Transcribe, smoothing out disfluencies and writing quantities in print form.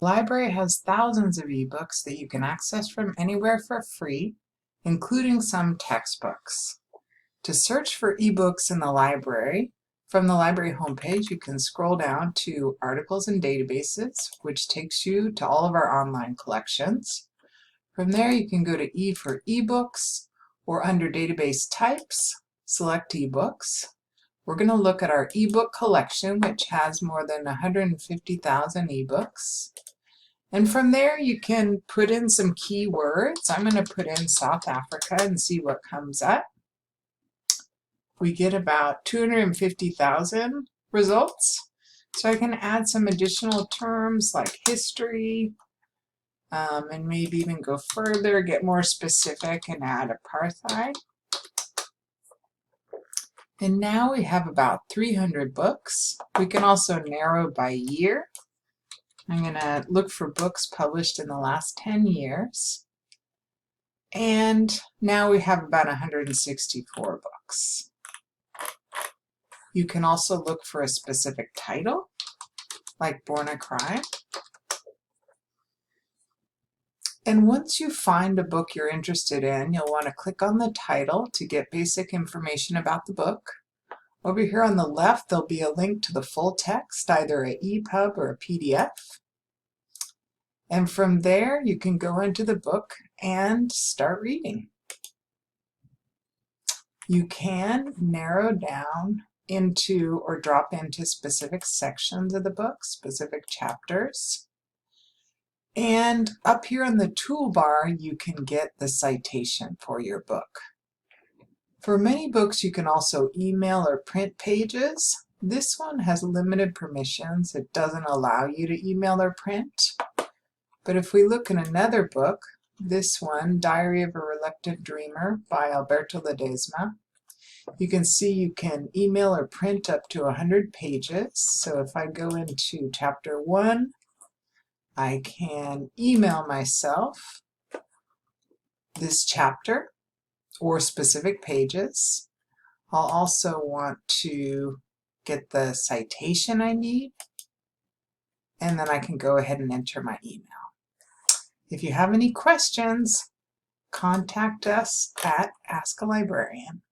The library has thousands of ebooks that you can access from anywhere for free, including some textbooks. To search for ebooks in the library, from the library homepage, you can scroll down to Articles and Databases, which takes you to all of our online collections. From there, you can go to E for eBooks, or under Database Types, select eBooks. We're going to look at our ebook collection, which has more than 150,000 ebooks. And from there, you can put in some keywords. I'm going to put in South Africa and see what comes up. We get about 250,000 results. So I can add some additional terms like history, and maybe even go further, get more specific and add apartheid. And now we have about 300 books. We can also narrow by year. I'm going to look for books published in the last 10 years. And now we have about 164 books. You can also look for a specific title, like Born a Crime. And once you find a book you're interested in, you'll want to click on the title to get basic information about the book. Over here on the left, there'll be a link to the full text, either an EPUB or a PDF. And from there, you can go into the book and start reading. You can narrow down into or drop into specific sections of the book, specific chapters. And up here on the toolbar, you can get the citation for your book. For many books, you can also email or print pages. This one has limited permissions. It doesn't allow you to email or print. But if we look in another book, this one, Diary of a Reluctant Dreamer by Alberto Ledesma, you can see you can email or print up to 100 pages. So if I go into chapter 1, I can email myself this chapter or specific pages. I'll also want to get the citation I need, and then I can go ahead and enter my email. If you have any questions, contact us at Ask a Librarian.